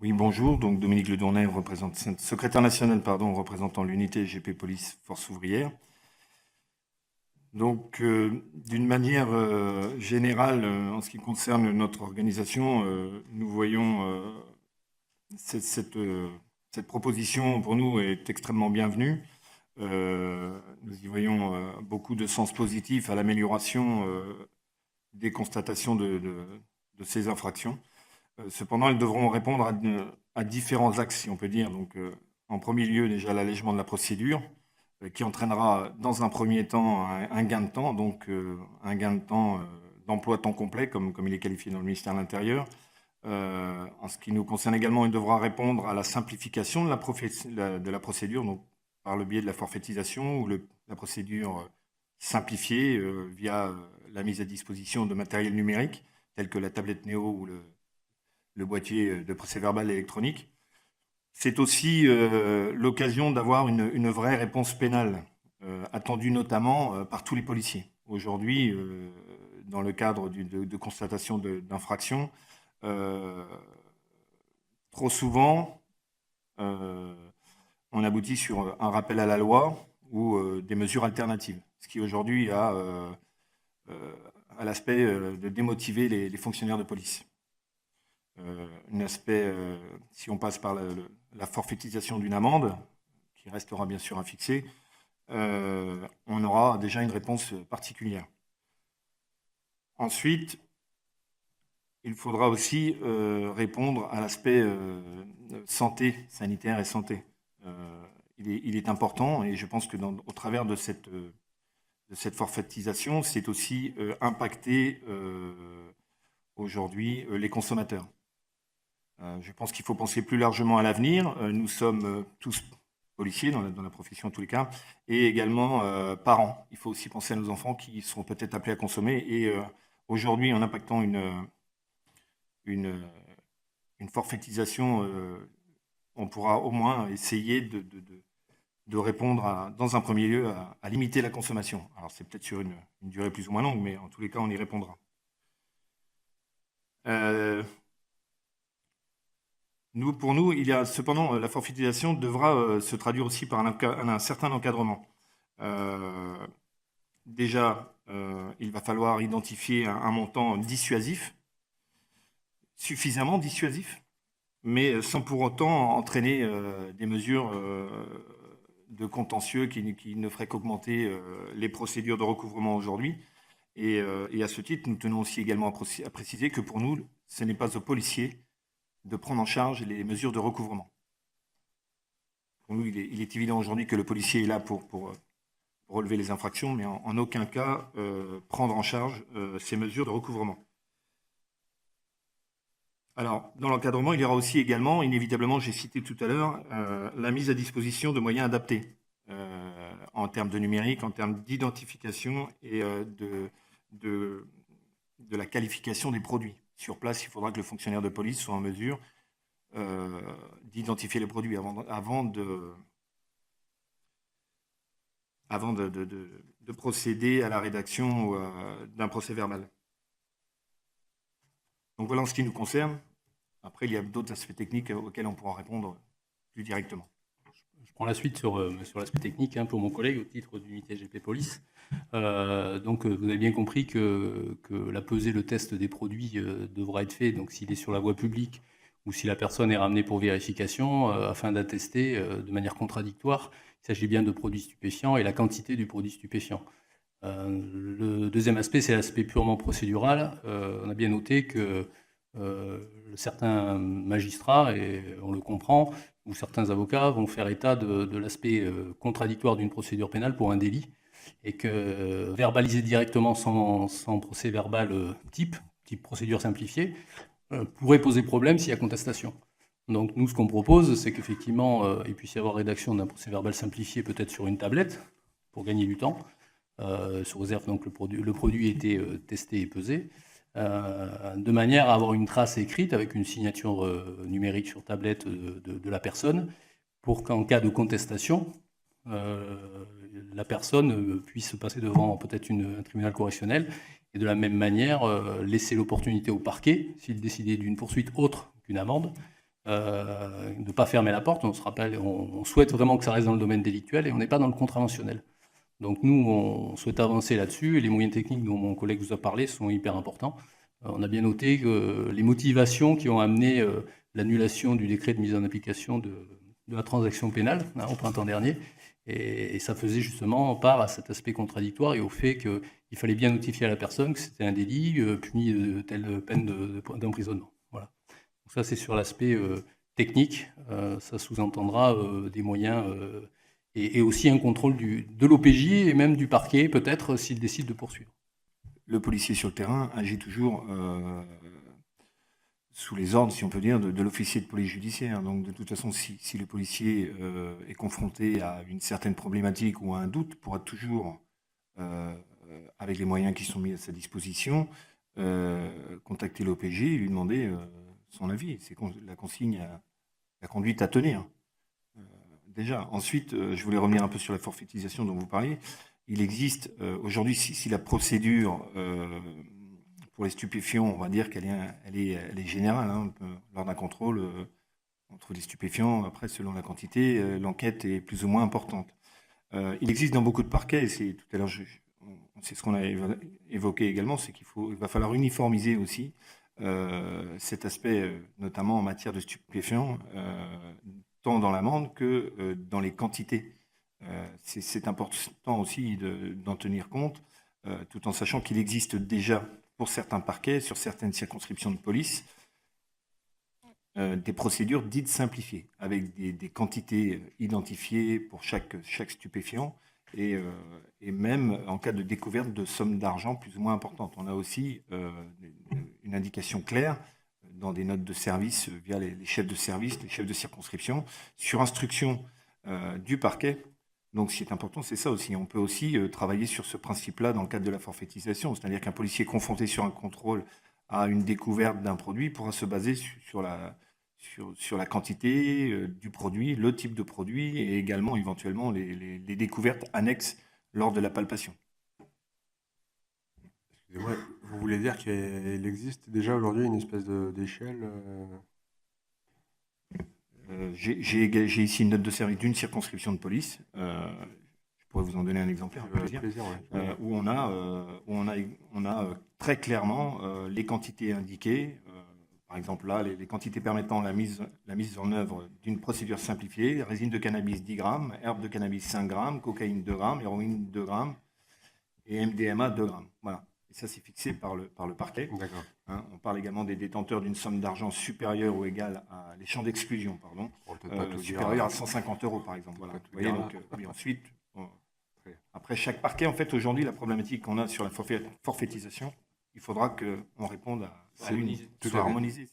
Oui, bonjour. Donc Dominique Ledournay, secrétaire national, représentant l'unité GP Police Force ouvrière. Donc, d'une manière générale, en ce qui concerne notre organisation, nous voyons cette proposition pour nous est extrêmement bienvenue. Nous y voyons beaucoup de sens positif à l'amélioration des constatations de ces infractions. Cependant, elles devront répondre à différents axes, si on peut dire. Donc, en premier lieu, déjà l'allègement de la procédure, qui entraînera dans un premier temps un gain de temps, donc un gain de temps d'emploi à temps complet, comme il est qualifié dans le ministère de l'Intérieur. En ce qui nous concerne également, il devra répondre à la simplification de la procédure, donc par le biais de la forfaitisation ou la procédure simplifiée via la mise à disposition de matériel numérique, tel que la tablette Néo ou le boîtier de procès-verbal électronique. C'est aussi l'occasion d'avoir une vraie réponse pénale, attendue notamment par tous les policiers. Aujourd'hui, dans le cadre de constatation d'infractions, trop souvent, on aboutit sur un rappel à la loi ou des mesures alternatives, ce qui aujourd'hui a l'aspect de démotiver les fonctionnaires de police. Un aspect, si on passe par la forfaitisation d'une amende, qui restera bien sûr à fixer, on aura déjà une réponse particulière. Ensuite, il faudra aussi répondre à l'aspect santé, sanitaire et santé. Il est important, et je pense que au travers de cette forfaitisation, c'est aussi impacter aujourd'hui les consommateurs. Je pense qu'il faut penser plus largement à l'avenir. Nous sommes tous policiers dans la profession en tous les cas, et également parents. Il faut aussi penser à nos enfants qui seront peut-être appelés à consommer. Et aujourd'hui, en impactant une forfaitisation, on pourra au moins essayer de répondre, dans un premier lieu, à limiter la consommation. Alors c'est peut-être sur une durée plus ou moins longue, mais en tous les cas, on y répondra. Pour nous, cependant, la forfaitisation devra se traduire aussi par un certain encadrement. Déjà, il va falloir identifier un montant dissuasif, suffisamment dissuasif, mais sans pour autant entraîner des mesures de contentieux qui ne feraient qu'augmenter les procédures de recouvrement aujourd'hui. Et à ce titre, nous tenons aussi également à préciser que pour nous, ce n'est pas aux policiers de prendre en charge les mesures de recouvrement. Pour nous, il est évident aujourd'hui que le policier est là pour relever les infractions, mais en aucun cas prendre en charge ces mesures de recouvrement. Alors, dans l'encadrement, il y aura aussi également, inévitablement, j'ai cité tout à l'heure, la mise à disposition de moyens adaptés en termes de numérique, en termes d'identification et de la qualification des produits. Sur place, il faudra que le fonctionnaire de police soit en mesure d'identifier les produits avant de procéder à la rédaction d'un procès-verbal. Donc voilà en ce qui nous concerne. Après, il y a d'autres aspects techniques auxquels on pourra répondre plus directement. Je prends la suite sur l'aspect technique pour mon collègue au titre d'unité GP Police. Donc vous avez bien compris que la pesée, le test des produits devra être fait, donc s'il est sur la voie publique ou si la personne est ramenée pour vérification, afin d'attester de manière contradictoire. Il s'agit bien de produits stupéfiants et la quantité du produit stupéfiant. Le deuxième aspect, c'est l'aspect purement procédural. On a bien noté que certains magistrats, et on le comprend, ou certains avocats vont faire état de l'aspect contradictoire d'une procédure pénale pour un délit, et que verbaliser directement sans procès verbal type procédure simplifiée, pourrait poser problème s'il y a contestation. Donc nous, ce qu'on propose, c'est qu'effectivement, il puisse y avoir rédaction d'un procès verbal simplifié peut-être sur une tablette, pour gagner du temps, sous réserve donc le produit était testé et pesé, de manière à avoir une trace écrite avec une signature numérique sur tablette de la personne, pour qu'en cas de contestation, la personne puisse passer devant peut-être un tribunal correctionnel et de la même manière laisser l'opportunité au parquet, s'il décidait d'une poursuite autre qu'une amende, de ne pas fermer la porte. On se rappelle, on souhaite vraiment que ça reste dans le domaine délictuel et on n'est pas dans le contraventionnel. Donc nous, on souhaite avancer là-dessus et les moyens techniques dont mon collègue vous a parlé sont hyper importants. On a bien noté que les motivations qui ont amené l'annulation du décret de mise en application de la transaction pénale au printemps dernier, et ça faisait justement part à cet aspect contradictoire et au fait qu'il fallait bien notifier à la personne que c'était un délit puni de telle peine d'emprisonnement. Voilà. Donc ça, c'est sur l'aspect technique. Ça sous-entendra des moyens et aussi un contrôle de l'OPJ et même du parquet, peut-être, s'il décide de poursuivre. Le policier sur le terrain agit toujours sous les ordres, si on peut dire, de l'officier de police judiciaire. Donc de toute façon, si le policier est confronté à une certaine problématique ou à un doute, pourra toujours, avec les moyens qui sont mis à sa disposition, contacter l'OPJ et lui demander son avis. C'est la consigne, la conduite à tenir. Déjà. Ensuite, je voulais revenir un peu sur la forfaitisation dont vous parliez. Il existe aujourd'hui, si la procédure pour les stupéfiants, on va dire qu'elle est générale. Hein, lors d'un contrôle, on trouve des stupéfiants. Après, selon la quantité, l'enquête est plus ou moins importante. Il existe dans beaucoup de parquets, et c'est tout à l'heure, c'est ce qu'on a évoqué également, c'est il va falloir uniformiser aussi cet aspect, notamment en matière de stupéfiants, tant dans l'amende que dans les quantités. C'est important aussi d'en tenir compte, tout en sachant qu'il existe déjà pour certains parquets, sur certaines circonscriptions de police, des procédures dites simplifiées, avec des quantités identifiées pour chaque stupéfiant, et même en cas de découverte de sommes d'argent plus ou moins importantes. On a aussi une indication claire dans des notes de service via les chefs de service, les chefs de circonscription, sur instruction du parquet. Donc, ce qui est important, c'est ça aussi. On peut aussi travailler sur ce principe-là dans le cadre de la forfaitisation. C'est-à-dire qu'un policier confronté sur un contrôle à une découverte d'un produit pourra se baser sur la quantité du produit, le type de produit et également éventuellement les découvertes annexes lors de la palpation. Excusez-moi, vous voulez dire qu'il existe déjà aujourd'hui une espèce d'échelle J'ai ici une note de service d'une circonscription de police. Je pourrais vous en donner un exemplaire, plaisir, ouais. où on a très clairement les quantités indiquées. Par exemple, là, les quantités permettant la mise en œuvre d'une procédure simplifiée: résine de cannabis 10 grammes, herbe de cannabis 5 grammes, cocaïne 2 grammes, héroïne 2 grammes et MDMA 2 grammes. Voilà. Ça, c'est fixé par le parquet. D'accord. Hein, on parle également des détenteurs d'une somme d'argent supérieure ou égale à les champs d'exclusion, pardon, supérieure à 150 €, par exemple. Voilà. Vous voyez, donc, oui, ensuite, après chaque parquet, en fait, aujourd'hui, la problématique qu'on a sur la forfaitisation, il faudra qu'on réponde à une, soit harmonisée.